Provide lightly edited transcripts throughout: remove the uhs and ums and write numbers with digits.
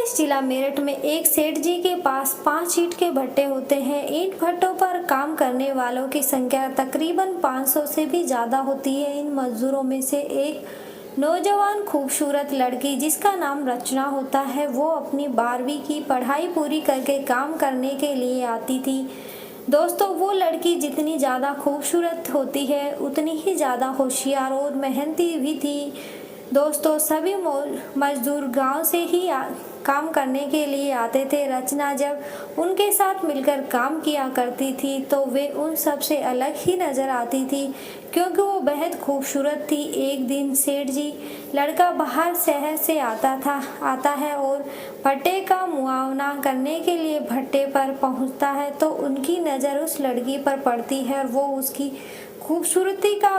जिला मेरठ में एक सेठ जी के पास 5 ईंट के भट्टे होते हैं। ईंट भट्टों पर काम करने वालों की संख्या तकरीबन 500 से भी ज्यादा होती है। इन मजदूरों में से एक नौजवान खूबसूरत लड़की जिसका नाम रचना होता है, वो अपनी 12वीं की पढ़ाई पूरी करके काम करने के लिए आती थी। दोस्तों, वो लड़की जितनी ज़्यादा खूबसूरत होती है उतनी ही ज़्यादा होशियार और मेहनती भी थी। दोस्तों, सभी मजदूर गांव से ही काम करने के लिए आते थे। रचना जब उनके साथ मिलकर काम किया करती थी तो वे उन सब से अलग ही नज़र आती थी, क्योंकि वो बेहद खूबसूरत थी। एक दिन सेठ जी लड़का बाहर शहर से आता है और भट्टे का मुआयना करने के लिए भट्टे पर पहुंचता है तो उनकी नज़र उस लड़की पर पड़ती है और वो उसकी खूबसूरती का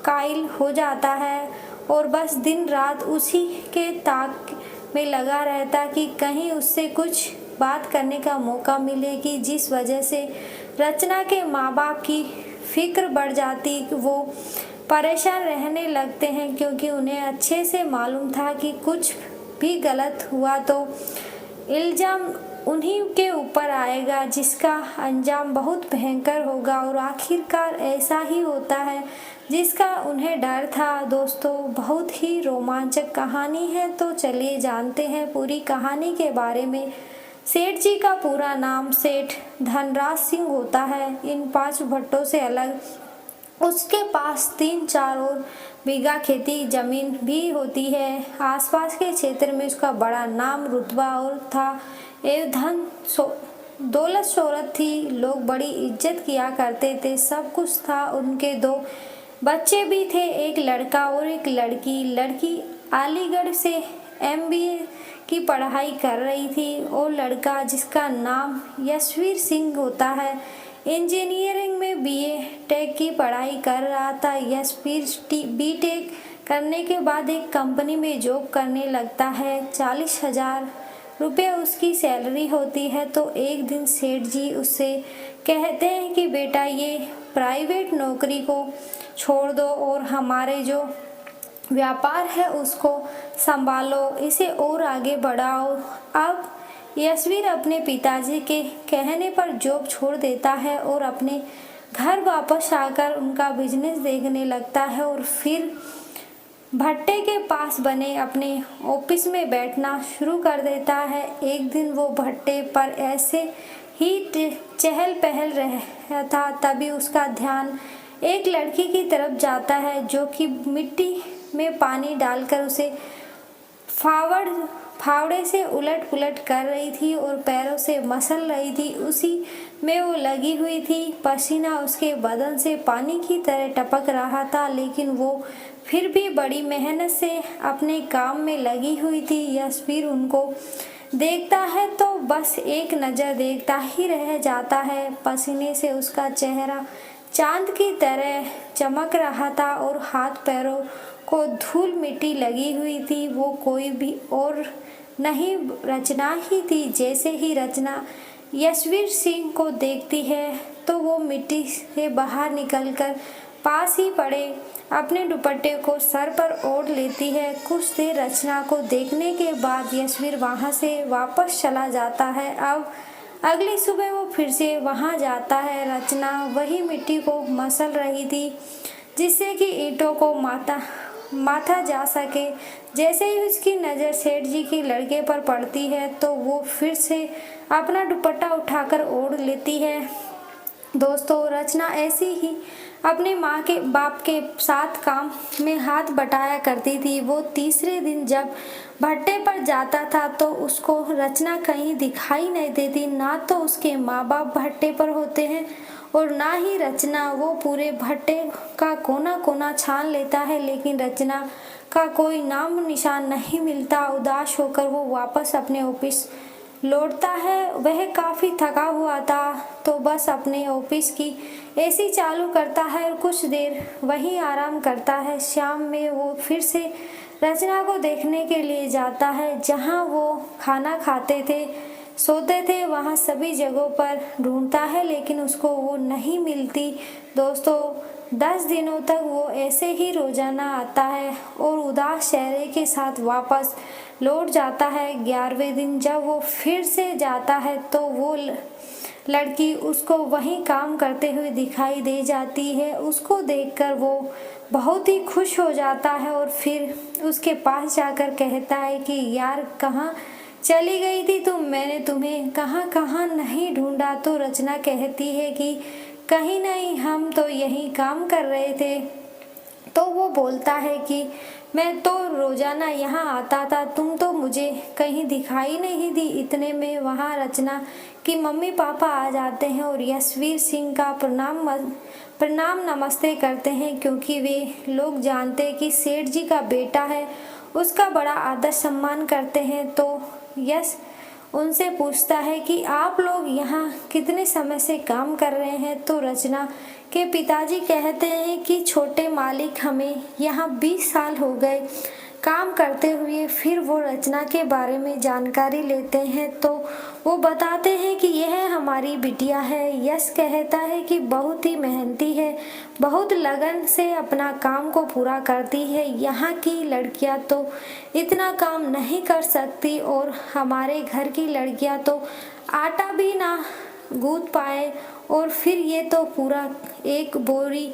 कायल हो जाता है और बस दिन रात उसी के ताक में लगा रहता कि कहीं उससे कुछ बात करने का मौका मिलेगी, जिस वजह से रचना के माँ बाप की फिक्र बढ़ जाती। वो परेशान रहने लगते हैं क्योंकि उन्हें अच्छे से मालूम था कि कुछ भी गलत हुआ तो इल्ज़ाम उन्हीं के ऊपर आएगा, जिसका अंजाम बहुत भयंकर होगा। और आखिरकार ऐसा ही होता है जिसका उन्हें डर था। दोस्तों, बहुत ही रोमांचक कहानी है, तो चलिए जानते हैं पूरी कहानी के बारे में। सेठ जी का पूरा नाम सेठ धनराज सिंह होता है। इन 5 भट्टों से अलग उसके पास 3-4 और बीघा खेती जमीन भी होती है। आसपास के क्षेत्र में उसका बड़ा नाम रुतबा और था एवं दौलत शोहरत थी। लोग बड़ी इज्जत किया करते थे। सब कुछ था। उनके 2 बच्चे भी थे, एक लड़का और एक लड़की। लड़की अलीगढ़ से MBA की पढ़ाई कर रही थी और लड़का, जिसका नाम यशवीर सिंह होता है, इंजीनियरिंग में BA टेक की पढ़ाई कर रहा था। यशवीर BTech करने के बाद एक कंपनी में जॉब करने लगता है। 40,000 रुपये उसकी सैलरी होती है। तो एक दिन सेठ जी उससे कहते हैं कि बेटा, ये प्राइवेट नौकरी को छोड़ दो और हमारे जो व्यापार है उसको संभालो, इसे और आगे बढ़ाओ। अब यशवीर अपने पिताजी के कहने पर जॉब छोड़ देता है और अपने घर वापस आकर उनका बिजनेस देखने लगता है और फिर भट्टे के पास बने अपने ऑफिस में बैठना शुरू कर देता है। एक दिन वो भट्टे पर ऐसे ही चहल पहल रहा था, तभी उसका ध्यान एक लड़की की तरफ जाता है जो कि मिट्टी में पानी डालकर उसे फावड़े से उलट पुलट कर रही थी और पैरों से मसल रही थी। उसी में वो लगी हुई थी। पसीना उसके बदन से पानी की तरह टपक रहा था, लेकिन वो फिर भी बड़ी मेहनत से अपने काम में लगी हुई थी। यशवीर उनको देखता है तो बस एक नज़र देखता ही रह जाता है। पसीने से उसका चेहरा चांद की तरह चमक रहा था और हाथ पैरों को धूल मिट्टी लगी हुई थी। वो कोई भी और नहीं, रचना ही थी। जैसे ही रचना यशवीर सिंह को देखती है तो वो मिट्टी से बाहर निकलकर पास ही पड़े अपने दुपट्टे को सर पर ओढ़ लेती है। कुछ देर रचना को देखने के बाद यशवीर वहां से वापस चला जाता है। अब अगली सुबह वो फिर से वहां जाता है। रचना वही मिट्टी को मसल रही थी जिससे कि ईंटों को माथा जा सके। जैसे ही उसकी नज़र सेठ जी के लड़के पर पड़ती है तो वो फिर से अपना दुपट्टा उठाकर ओढ़ लेती है। दोस्तों, रचना ऐसी ही अपने माँ के बाप के साथ काम में हाथ बटाया करती थी। वो तीसरे दिन जब भट्टे पर जाता था तो उसको रचना कहीं दिखाई नहीं देती। ना तो उसके माँ बाप भट्टे पर होते हैं और ना ही रचना। वो पूरे भट्टे का कोना कोना छान लेता है, लेकिन रचना का कोई नाम निशान नहीं मिलता। उदास होकर वो वापस अपने ऑफिस लौटता है। वह काफ़ी थका हुआ था तो बस अपने ऑफिस की AC चालू करता है और कुछ देर वहीं आराम करता है। शाम में वो फिर से रचना को देखने के लिए जाता है। जहां वो खाना खाते थे, सोते थे, वहां सभी जगहों पर ढूंढता है, लेकिन उसको वो नहीं मिलती। दोस्तों, 10 दिनों तक वो ऐसे ही रोजाना आता है और उदास चेहरे के साथ वापस लौट जाता है। 11वें दिन जब वो फिर से जाता है तो वो लड़की उसको वहीं काम करते हुए दिखाई दे जाती है। उसको देखकर वो बहुत ही खुश हो जाता है और फिर उसके पास जाकर कहता है कि यार कहाँ चली गई थी तुम, मैंने तुम्हें कहाँ कहाँ नहीं ढूंढा। तो रचना कहती है कि कहीं नहीं, हम तो यहीं काम कर रहे थे। तो वो बोलता है कि मैं तो रोजाना यहाँ आता था, तुम तो मुझे कहीं दिखाई नहीं दी। इतने में वहाँ रचना की मम्मी पापा आ जाते हैं और यशवीर सिंह का प्रणाम नमस्ते करते हैं, क्योंकि वे लोग जानते हैं कि सेठ जी का बेटा है, उसका बड़ा आदर सम्मान करते हैं। तो यश उनसे पूछता है कि आप लोग यहाँ कितने समय से काम कर रहे हैं। तो रचना के पिताजी कहते हैं कि छोटे मालिक, हमें यहाँ 20 साल हो गए काम करते हुए। फिर वो रचना के बारे में जानकारी लेते हैं तो वो बताते हैं कि यह हमारी बिटिया है। यश कहता है कि बहुत ही मेहनती है, बहुत लगन से अपना काम को पूरा करती है। यहाँ की लड़कियाँ तो इतना काम नहीं कर सकती और हमारे घर की लड़कियाँ तो आटा भी ना गूंथ पाए, और फिर ये तो पूरा एक बोरी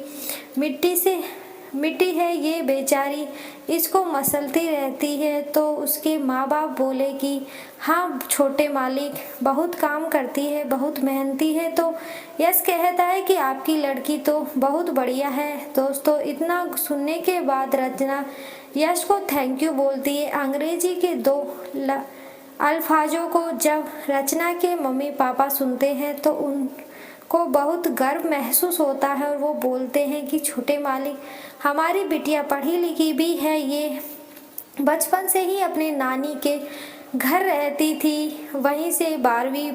मिट्टी है, ये बेचारी इसको मसलती रहती है। तो उसके माँ बाप बोले कि हाँ छोटे मालिक, बहुत काम करती है, बहुत मेहनती है। तो यश कहता है कि आपकी लड़की तो बहुत बढ़िया है। दोस्तों, इतना सुनने के बाद रचना यश को थैंक यू बोलती है। अंग्रेजी के 2 अल्फाजों को जब रचना के मम्मी पापा सुनते हैं तो उनको बहुत गर्व महसूस होता है और वो बोलते हैं कि छोटे मालिक, हमारी बिटिया पढ़ी लिखी भी है, ये बचपन से ही अपने नानी के घर रहती थी, वहीं से 12वीं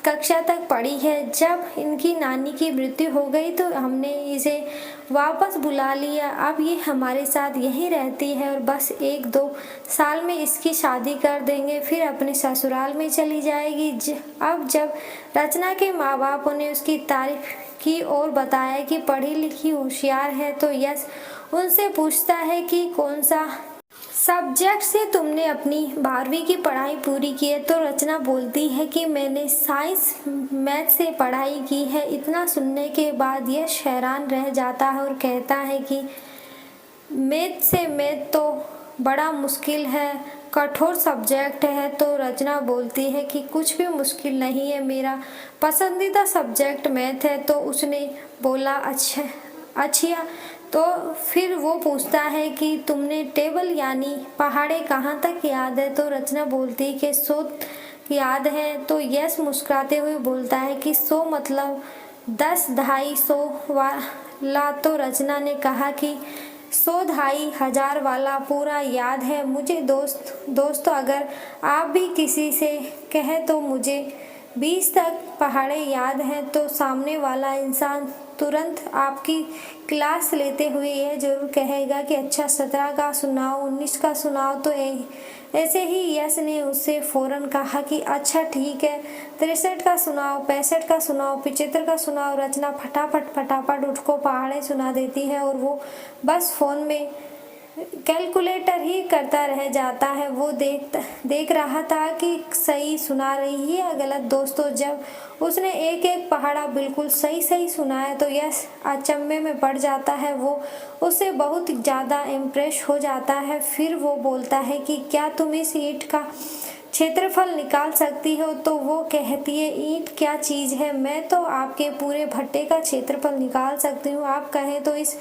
कक्षा तक पढ़ी है। जब इनकी नानी की मृत्यु हो गई तो हमने इसे वापस बुला लिया। अब ये हमारे साथ यहीं रहती है और बस 1-2 साल में इसकी शादी कर देंगे, फिर अपने ससुराल में चली जाएगी। अब जब रचना के माँ बापों ने उसकी तारीफ की और बताया कि पढ़ी लिखी होशियार है, तो यश उनसे पूछता है कि कौन सा सब्जेक्ट से तुमने अपनी 12वीं की पढ़ाई पूरी की है। तो रचना बोलती है कि मैंने साइंस मैथ से पढ़ाई की है। इतना सुनने के बाद यश हैरान रह जाता है और कहता है कि मैथ तो बड़ा मुश्किल है, कठोर सब्जेक्ट है। तो रचना बोलती है कि कुछ भी मुश्किल नहीं है, मेरा पसंदीदा सब्जेक्ट मैथ है। तो उसने बोला अच्छा। तो फिर वो पूछता है कि तुमने टेबल यानी पहाड़े कहाँ तक याद है। तो रचना बोलती है कि 100 याद है। तो यश मुस्कुराते हुए बोलता है कि 100 मतलब 10 250 वाला। तो रचना ने कहा कि 100 2,500 वाला पूरा याद है मुझे। दोस्तों, अगर आप भी किसी से कहे तो मुझे 20 तक पहाड़े याद हैं, तो सामने वाला इंसान तुरंत आपकी क्लास लेते हुए यह जरूर कहेगा कि अच्छा 17 का सुनाओ, 19 का सुनाओ। तो ऐसे ही यश ने उससे फौरन कहा कि अच्छा ठीक है, 63 का सुनाओ, 65 का सुनाओ, 75 का सुनाओ। रचना फटाफट उसको पहाड़े सुना देती है और वो बस फोन में कैलकुलेटर ही करता रह जाता है। वो देख रहा था कि सही सुना रही है या गलत। दोस्तों, जब उसने एक पहाड़ा बिल्कुल सही सुनाया तो यश अचंभे में पड़ जाता है। वो उससे बहुत ज़्यादा इम्प्रेस हो जाता है। फिर वो बोलता है कि क्या तुम इस ईंट का क्षेत्रफल निकाल सकती हो। तो वो कहती है ईंट क्या चीज़ है, मैं तो आपके पूरे भट्टे का क्षेत्रफल निकाल सकती हूँ। आप कहें तो इस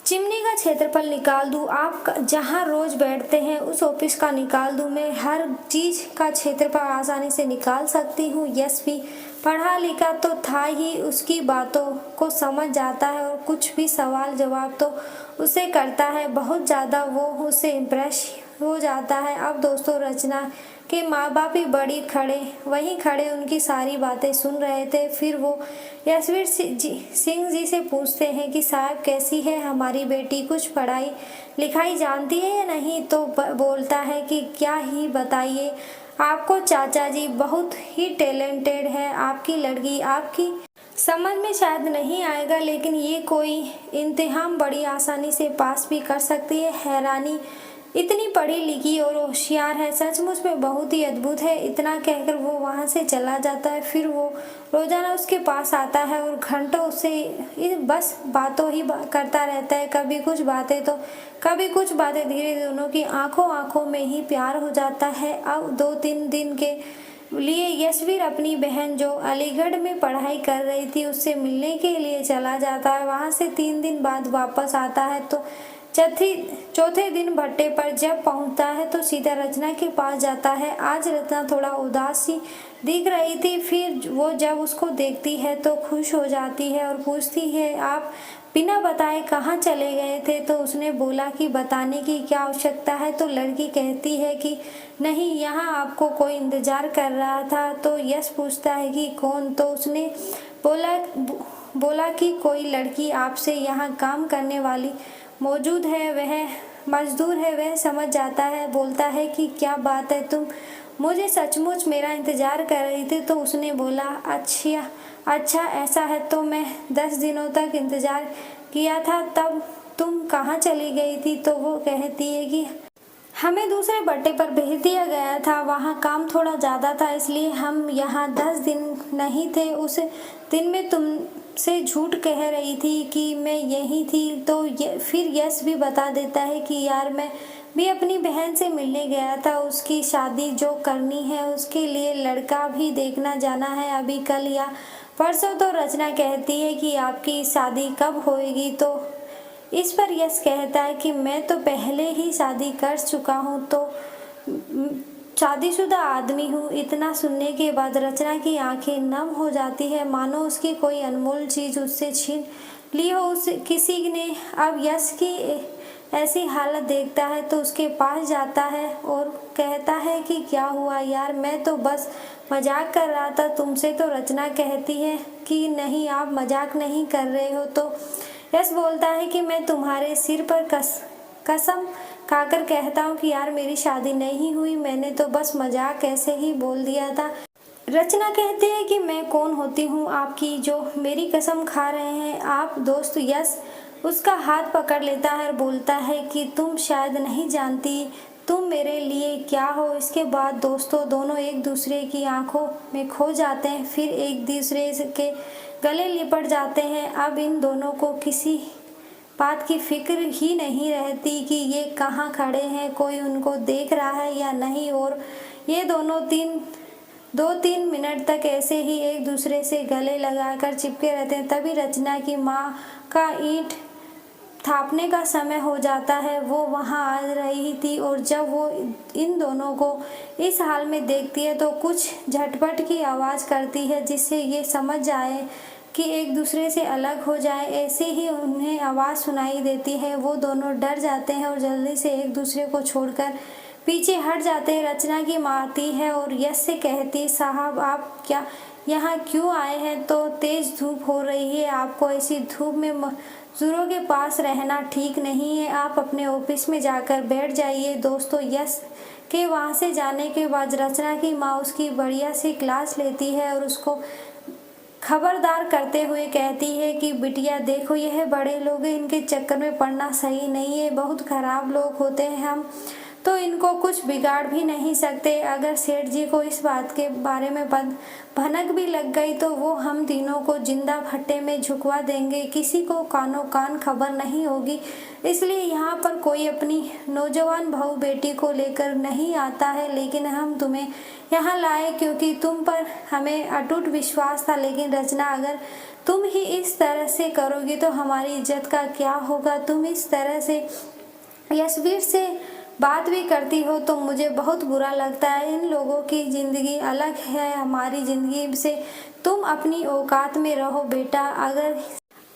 चिमनी का क्षेत्रफल निकाल दूँ, आप जहाँ रोज बैठते हैं उस ऑफिस का निकाल दूँ, मैं हर चीज़ का क्षेत्रफल आसानी से निकाल सकती हूँ। यश भी पढ़ा लिखा तो था ही, उसकी बातों को समझ जाता है और कुछ भी सवाल जवाब तो उसे करता है। बहुत ज़्यादा वो उससे इम्प्रेस हो जाता है। अब दोस्तों, रचना के माँ बाप भी वहीं खड़े उनकी सारी बातें सुन रहे थे। फिर वो यशवीर सिंह जी से पूछते हैं कि साहब कैसी है हमारी बेटी, कुछ पढ़ाई लिखाई जानती है या नहीं। तो बोलता है कि क्या ही बताइए आपको चाचा जी, बहुत ही टैलेंटेड है आपकी लड़की, आपकी समझ में शायद नहीं आएगा लेकिन ये कोई इम्तिहान बड़ी आसानी से पास भी कर सकती है। हैरानी इतनी पढ़ी लिखी और होशियार है, सचमुच में बहुत ही अद्भुत है। इतना कहकर वो वहाँ से चला जाता है। फिर वो रोजाना उसके पास आता है और घंटों उससे बस बातों ही करता रहता है। कभी कुछ बातें तो कभी कुछ बातें। धीरे दोनों की आंखों आंखों में ही प्यार हो जाता है। अब 2-3 दिन के लिए यशवीर अपनी बहन जो अलीगढ़ में पढ़ाई कर रही थी उससे मिलने के लिए चला जाता है। वहां से 3 दिन बाद वापस आता है तो चौथे दिन भट्टे पर जब पहुंचता है तो सीधा रचना के पास जाता है। आज रचना थोड़ा उदास सी दिख रही थी। फिर वो जब उसको देखती है तो खुश हो जाती है और पूछती है, आप बिना बताए कहाँ चले गए थे? तो उसने बोला कि बताने की क्या आवश्यकता है। तो लड़की कहती है कि नहीं, यहाँ आपको कोई इंतजार कर रहा था। तो यश पूछता है कि कौन? तो उसने बोला कि कोई लड़की आपसे यहाँ काम करने वाली मौजूद है, वह मजदूर है। वह समझ जाता है, बोलता है कि क्या बात है, तुम मुझे सचमुच मेरा इंतजार कर रही थी? तो उसने बोला, अच्छा ऐसा है तो मैं 10 दिनों तक इंतजार किया था, तब तुम कहाँ चली गई थी? तो वो कहती है कि हमें दूसरे बट्टे पर भेज दिया गया था, वहाँ काम थोड़ा ज़्यादा था इसलिए हम यहाँ 10 दिन नहीं थे। उस दिन में तुमसे झूठ कह रही थी कि मैं यही थी। तो फिर यश भी बता देता है कि यार मैं भी अपनी बहन से मिलने गया था, उसकी शादी जो करनी है उसके लिए लड़का भी देखना जाना है अभी कल या परसों। तो रचना कहती है कि आपकी शादी कब होएगी? तो इस पर यश कहता है कि मैं तो पहले ही शादी कर चुका हूँ, तो शादीशुदा आदमी हूँ। इतना सुनने के बाद रचना की आंखें नम हो जाती है, मानो उसकी कोई अनमोल चीज उससे छीन ली हो उस किसी ने। अब यश की ऐसी हालत देखता है तो उसके पास जाता है और कहता है कि क्या हुआ यार, मैं तो बस मजाक कर रहा था तुमसे। तो रचना कहती है कि नहीं, आप मजाक नहीं कर रहे हो। तो यश बोलता है कि मैं तुम्हारे सिर पर कसम खाकर कहता हूँ कि यार मेरी शादी नहीं हुई, मैंने तो बस मजाक ऐसे ही बोल दिया था। रचना कहती है कि मैं कौन होती हूँ आपकी जो मेरी कसम खा रहे हैं आप दोस्त? यश उसका हाथ पकड़ लेता है और बोलता है कि तुम शायद नहीं जानती तुम मेरे लिए क्या हो। इसके बाद दोस्तों दोनों एक दूसरे की आंखों में खो जाते हैं, फिर एक दूसरे के गले लिपट जाते हैं। अब इन दोनों को किसी बात की फिक्र ही नहीं रहती कि ये कहाँ खड़े हैं, कोई उनको देख रहा है या नहीं। और ये दोनों 2-3 मिनट तक ऐसे ही एक दूसरे से गले लगाकर चिपके रहते हैं। तभी रचना की माँ का ईंट थापने का समय हो जाता है। वो वहाँ आ रही थी और जब वो इन दोनों को इस हाल में देखती है तो कुछ झटपट की आवाज़ करती है जिससे ये समझ जाए कि एक दूसरे से अलग हो जाए। ऐसे ही उन्हें आवाज़ सुनाई देती है। वो दोनों डर जाते हैं और जल्दी से एक दूसरे को छोड़कर पीछे हट जाते हैं। रचना की माँ आती है और यश से कहती है, साहब आप क्या यहाँ क्यों आए हैं? तो तेज धूप हो रही है, आपको ऐसी धूप में मजदूरों के पास रहना ठीक नहीं है, आप अपने ऑफिस में जाकर बैठ जाइए। दोस्तों यश के वहाँ से जाने के बाद रचना की माँ उसकी बढ़िया सी क्लास लेती है और उसको खबरदार करते हुए कहती है कि बिटिया देखो, यह बड़े लोग हैं, इनके चक्कर में पड़ना सही नहीं है, बहुत खराब लोग होते हैं, हम तो इनको कुछ बिगाड़ भी नहीं सकते। अगर सेठ जी को इस बात के बारे में भनक भी लग गई तो वो हम तीनों को जिंदा भट्टे में झुकवा देंगे, किसी को कानो कान खबर नहीं होगी। इसलिए यहाँ पर कोई अपनी नौजवान बहू बेटी को लेकर नहीं आता है, लेकिन हम तुम्हें यहाँ लाए क्योंकि तुम पर हमें अटूट विश्वास था। लेकिन रचना, अगर तुम ही इस तरह से करोगी तो हमारी इज्जत का क्या होगा? तुम इस तरह से यशवीर से बात भी करती हो तो मुझे बहुत बुरा लगता है। इन लोगों की ज़िंदगी अलग है हमारी ज़िंदगी से, तुम अपनी औकात में रहो बेटा। अगर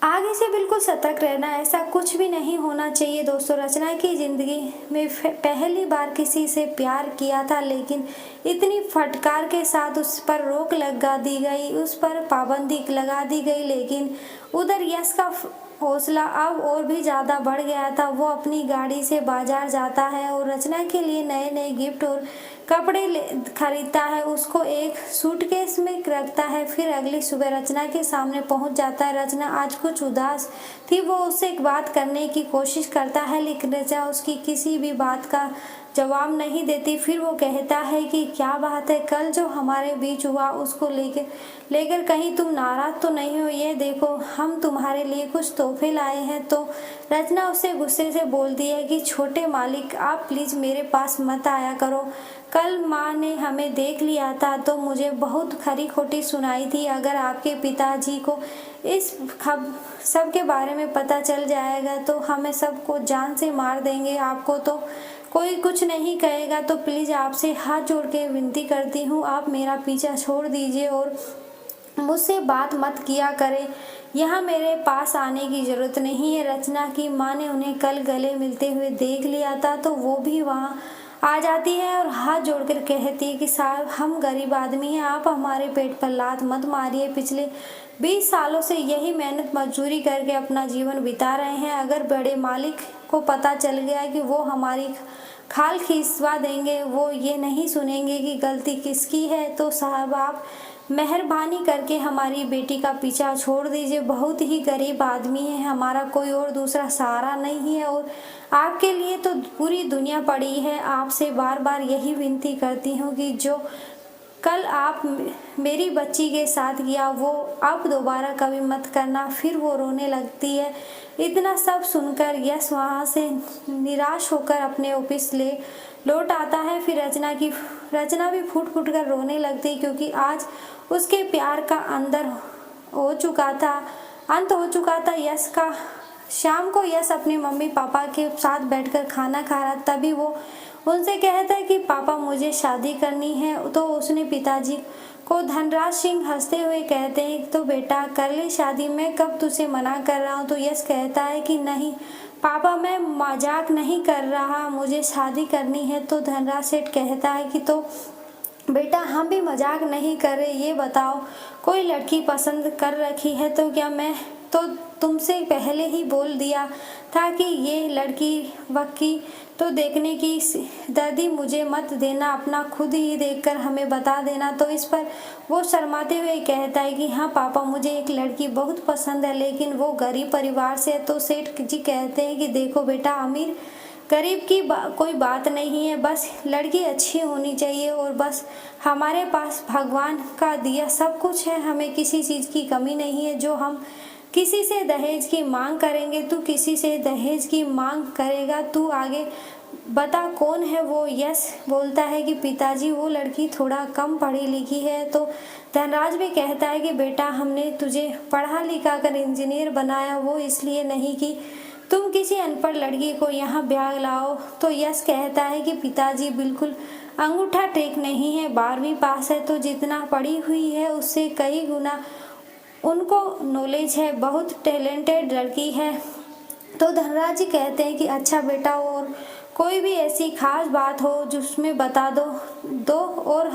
आगे से बिल्कुल सतर्क रहना, ऐसा कुछ भी नहीं होना चाहिए। दोस्तों रचना की ज़िंदगी में पहली बार किसी से प्यार किया था, लेकिन इतनी फटकार के साथ उस पर रोक लगा दी गई, उस पर पाबंदी लगा दी गई। लेकिन उधर यश का हौसला अब और भी ज़्यादा बढ़ गया था। वो अपनी गाड़ी से बाजार जाता है और रचना के लिए नए नए गिफ्ट और कपड़े खरीदता है, उसको एक सूटकेस में रखता है। फिर अगली सुबह रचना के सामने पहुंच जाता है। रचना आज कुछ उदास थी, वो उससे एक बात करने की कोशिश करता है, लेकिन रचना उसकी किसी भी बात का जवाब नहीं देती। फिर वो कहता है कि क्या बात है, कल जो हमारे बीच हुआ उसको लेकर कहीं तुम नाराज तो नहीं हो? ये देखो, हम तुम्हारे लिए कुछ तोहफे लाए हैं। तो रचना उससे गुस्से से बोलती है कि छोटे मालिक, आप प्लीज मेरे पास मत आया करो। कल माँ ने हमें देख लिया था तो मुझे बहुत खरी खोटी सुनाई थी। अगर आपके पिताजी को इस सब के बारे में पता चल जाएगा तो हमें सबको जान से मार देंगे। आपको तो कोई कुछ नहीं कहेगा, तो प्लीज आपसे हाथ जोड़ के विनती करती हूँ, आप मेरा पीछा छोड़ दीजिए और मुझसे बात मत किया करें। यहाँ मेरे पास आने की जरूरत नहीं है। रचना की माँ ने उन्हें कल गले मिलते हुए देख लिया था, तो वो भी वहाँ आ जाती है और हाथ जोड़कर कहती है कि साहब, हम गरीब आदमी हैं, आप हमारे पेट पर लात मत मारिए। पिछले 20 सालों से यही मेहनत मजदूरी करके अपना जीवन बिता रहे हैं। अगर बड़े मालिक को पता चल गया कि वो हमारी खाल खिंचवा देंगे, वो ये नहीं सुनेंगे कि गलती किसकी है। तो साहब, आप मेहरबानी करके हमारी बेटी का पीछा छोड़ दीजिए। बहुत ही गरीब आदमी है, हमारा कोई और दूसरा सहारा नहीं है और आपके लिए तो पूरी दुनिया पड़ी है। आपसे बार बार यही विनती करती हूँ कि जो कल आप मेरी बच्ची के साथ किया वो अब दोबारा कभी मत करना। फिर वो रोने लगती है। इतना सब सुनकर यश वहाँ से निराश होकर अपने ऑफिस लौट आता है। फिर रचना भी फूट फूट कर रोने लगती, क्योंकि आज उसके प्यार का अंत हो चुका था यश का। शाम को यश अपने मम्मी पापा के साथ बैठकर खाना खा रहा, तभी वो उनसे कहता है कि पापा, मुझे शादी करनी है। तो उसने पिताजी को धनराज सिंह हंसते हुए कहते हैं, तो बेटा कर ले शादी, मैं कब तुझे मना कर रहा हूँ। तो यश कहता है कि नहीं पापा, मैं मजाक नहीं कर रहा, मुझे शादी करनी है। तो धनराज सेठ कहता है कि तो बेटा, हम भी मजाक नहीं कर रहे, ये बताओ कोई लड़की पसंद कर रखी है तो क्या? मैं तो तुमसे पहले ही बोल दिया था कि ये लड़की वक्की तो देखने की दादी, मुझे मत देना, अपना खुद ही देखकर हमें बता देना। तो इस पर वो शर्माते हुए कहता है कि हाँ पापा, मुझे एक लड़की बहुत पसंद है, लेकिन वो गरीब परिवार से है। तो सेठ जी कहते हैं कि देखो बेटा, अमीर गरीब की कोई बात नहीं है, बस लड़की अच्छी होनी चाहिए और बस हमारे पास भगवान का दिया सब कुछ है, हमें किसी चीज़ की कमी नहीं है। जो हम किसी से दहेज की मांग करेंगे, तू किसी से दहेज की मांग करेगा, तू आगे बता कौन है वो? यश बोलता है कि पिताजी, वो लड़की थोड़ा कम पढ़ी लिखी है। तो धनराज भी कहता है कि बेटा, हमने तुझे पढ़ा लिखा कर इंजीनियर बनाया, वो इसलिए नहीं कि तुम किसी अनपढ़ लड़की को यहाँ ब्याह लाओ। तो यश कहता है कि पिताजी बिल्कुल अंगूठा टेक नहीं है, 12वीं पास है, तो जितना पढ़ी हुई है उससे कई गुना उनको नॉलेज है, बहुत टैलेंटेड लड़की है। तो धनराज जी कहते हैं कि अच्छा बेटा, और कोई भी ऐसी खास बात हो जिसमें बता दो और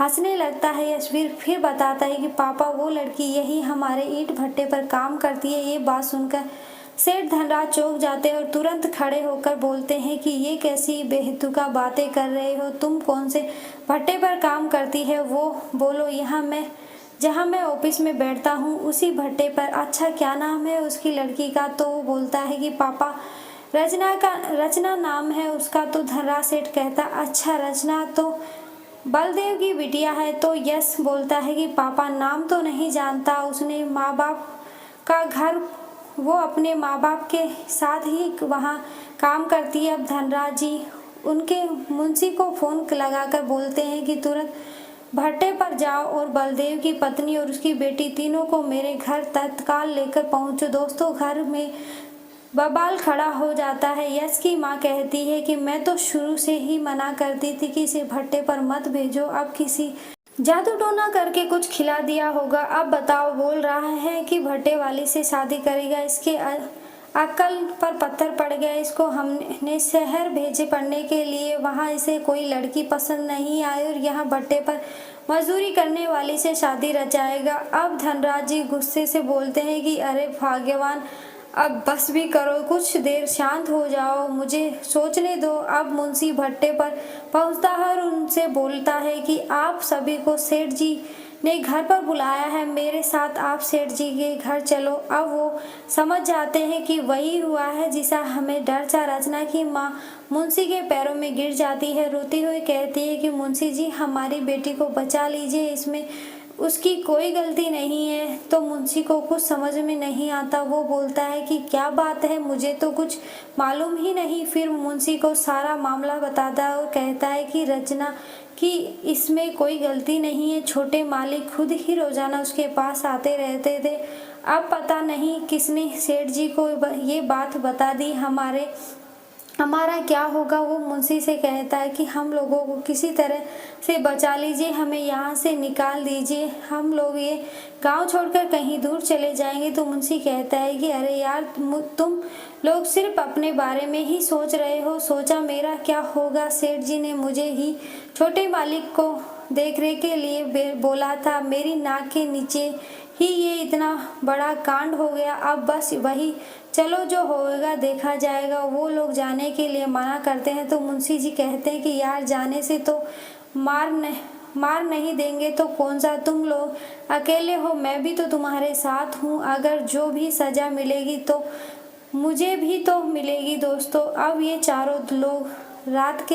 हंसने लगता है यशवीर। फिर बताता है कि पापा, वो लड़की यही हमारे ईंट भट्टे पर काम करती है। ये बात सुनकर सेठ धनराज चौंक जाते हैं और तुरंत खड़े होकर बोलते हैं कि ये कैसी बेतुका बातें कर रहे हो तुम? कौन से भट्टे पर काम करती है वो? बोलो, जहाँ मैं ऑफिस में बैठता हूँ उसी भट्टे पर। अच्छा, क्या नाम है उसकी लड़की का? तो वो बोलता है कि पापा, रचना नाम है उसका। तो धनराज सेठ कहता, अच्छा, रचना तो बलदेव की बिटिया है। तो यश बोलता है कि पापा, नाम तो नहीं जानता, उसने माँ बाप का घर, वो अपने माँ बाप के साथ ही वहाँ काम करती है। अब धनराज जी उनके मुंशी को फोन लगाकर बोलते हैं कि तुरंत भट्टे पर जाओ और बलदेव की पत्नी और उसकी बेटी तीनों को मेरे घर तत्काल लेकर पहुंचो। दोस्तों, घर में बवाल खड़ा हो जाता है। यश की माँ कहती है कि मैं तो शुरू से ही मना करती थी कि इसे भट्टे पर मत भेजो, अब किसी जादू टोना करके कुछ खिला दिया होगा। अब बताओ, बोल रहा है कि भट्टे वाली से शादी करेगा। इसके अक्ल पर पत्थर पड़ गया। इसको हमने शहर भेजे पढ़ने के लिए, वहाँ इसे कोई लड़की पसंद नहीं आई और यहाँ भट्टे पर मजदूरी करने वाली से शादी रचाएगा। अब धनराज जी गुस्से से बोलते हैं कि अरे भाग्यवान, अब बस भी करो, कुछ देर शांत हो जाओ, मुझे सोचने दो। अब मुंशी भट्टे पर पहुंचता है और उनसे बोलता है कि आप सभी को सेठ जी ने घर पर बुलाया है, मेरे साथ आप सेठ जी के घर चलो। अब वो समझ जाते हैं कि वही हुआ है जिसा हमें डर था। रचना की माँ मुंशी के पैरों में गिर जाती है, रोती हुई कहती है कि मुंशी जी हमारी बेटी को बचा लीजिए, इसमें उसकी कोई गलती नहीं है। तो मुंशी को कुछ समझ में नहीं आता। वो बोलता है कि क्या बात है, मुझे तो कुछ मालूम ही नहीं। फिर मुंशी को सारा मामला बताता है और कहता है कि रचना कि इसमें कोई गलती नहीं है, छोटे मालिक खुद ही रोजाना उसके पास आते रहते थे। अब पता नहीं किसने सेठ जी को ये बात बता दी, हमारा क्या होगा। वो मुंशी से कहता है कि हम लोगों को किसी तरह से बचा लीजिए, हमें यहाँ से निकाल दीजिए, हम लोग ये गांव छोड़कर कहीं दूर चले जाएंगे। तो मुंशी कहता है कि अरे यार, तुम लोग सिर्फ अपने बारे में ही सोच रहे हो, सोचा मेरा क्या होगा। सेठ जी ने मुझे ही छोटे मालिक को देखरेख के लिए बोला था, मेरी नाक के नीचे ही ये इतना बड़ा कांड हो गया। अब बस वही, चलो जो होगा देखा जाएगा। वो लोग जाने के लिए मना करते हैं तो मुंशी जी कहते हैं कि यार जाने से तो मार नहीं देंगे तो कौन सा, तुम लोग अकेले हो, मैं भी तो तुम्हारे साथ हूँ, अगर जो भी सजा मिलेगी तो मुझे भी तो मिलेगी। दोस्तों, अब ये चारों लोग रात के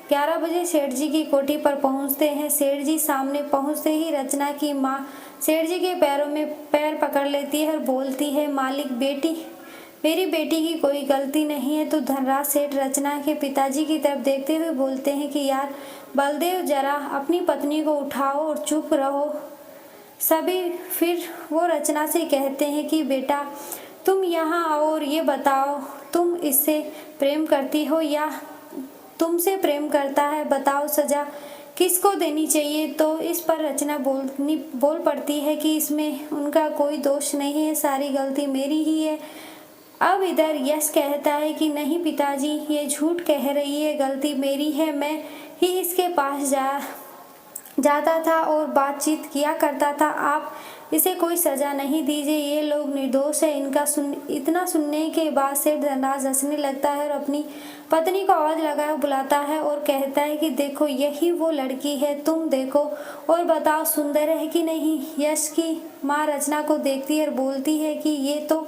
11 बजे सेठ जी की कोठी पर पहुंचते हैं। सेठ जी सामने पहुंचते ही रचना की माँ सेठ जी के पैरों में पैर पकड़ लेती है और बोलती है, मालिक मेरी बेटी की कोई गलती नहीं है। तो धनराज सेठ रचना के पिताजी की तरफ देखते हुए बोलते हैं कि यार बलदेव, जरा अपनी पत्नी को उठाओ और चुप रहो सभी। फिर वो रचना से कहते हैं कि बेटा तुम यहाँ आओ और ये बताओ, तुम इससे प्रेम करती हो या तुमसे प्रेम करता है, बताओ सजा किसको देनी चाहिए। तो इस पर रचना बोल पड़ती है कि इसमें उनका कोई दोष नहीं है, सारी गलती मेरी ही है। अब इधर यश कहता है कि नहीं पिताजी, ये झूठ कह रही है, गलती मेरी है, मैं ही इसके पास जाता था और बातचीत किया करता था, आप इसे कोई सजा नहीं दीजिए, ये लोग निर्दोष है। इतना सुनने के बाद सेठ धनराज हंसने लगता है और अपनी पत्नी को आवाज लगाकर बुलाता है और कहता है कि देखो यही वो लड़की है, तुम देखो और बताओ सुंदर है कि नहीं। यश की माँ रचना को देखती है और बोलती है कि ये तो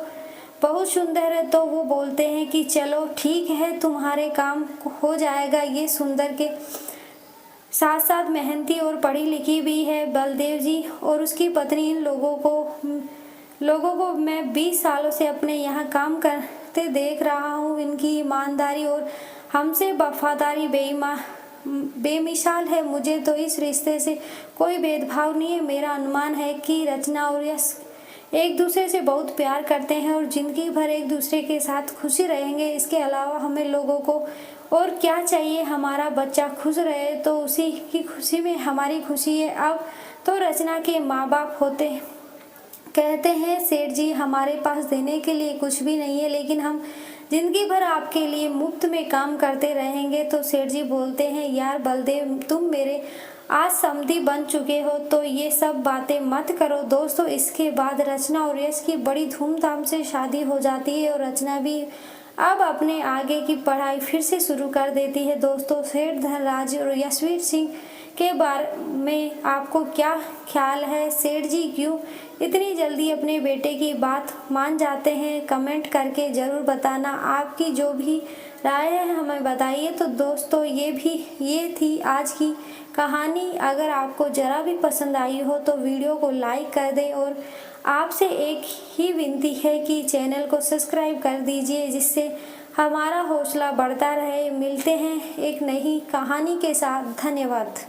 बहुत सुंदर है। तो वो बोलते हैं कि चलो ठीक है, तुम्हारे काम हो जाएगा। ये सुंदर के साथ साथ मेहनती और पढ़ी लिखी भी है। बलदेव जी और उसकी पत्नी, इन लोगों को मैं 20 सालों से अपने यहाँ काम करते देख रहा हूँ। इनकी ईमानदारी और हमसे वफादारी बेमिसाल है। मुझे तो इस रिश्ते से कोई भेदभाव नहीं है। मेरा अनुमान है कि रचना और यश एक दूसरे से बहुत प्यार करते हैं और जिंदगी भर एक दूसरे के साथ खुशी रहेंगे। इसके अलावा हमें लोगों को और क्या चाहिए, हमारा बच्चा खुश रहे तो उसी की खुशी में हमारी खुशी है। अब तो रचना के माँ बाप कहते हैं सेठ जी हमारे पास देने के लिए कुछ भी नहीं है, लेकिन हम जिंदगी भर आपके लिए मुफ्त में काम करते रहेंगे। तो सेठ जी बोलते हैं यार बलदेव, तुम मेरे आज समधी बन चुके हो तो ये सब बातें मत करो। दोस्तों, इसके बाद रचना और यश की बड़ी धूमधाम से शादी हो जाती है और रचना भी अब अपने आगे की पढ़ाई फिर से शुरू कर देती है। दोस्तों, सेठ धनराज और यशवीर सिंह के बारे में आपको क्या ख्याल है? सेठ जी क्यों इतनी जल्दी अपने बेटे की बात मान जाते हैं? कमेंट करके ज़रूर बताना। आपकी जो भी राय है हमें बताइए। तो दोस्तों, ये थी आज की कहानी। अगर आपको ज़रा भी पसंद आई हो तो वीडियो को लाइक कर दें और आपसे एक ही विनती है कि चैनल को सब्सक्राइब कर दीजिए, जिससे हमारा हौसला बढ़ता रहे। मिलते हैं एक नई कहानी के साथ। धन्यवाद।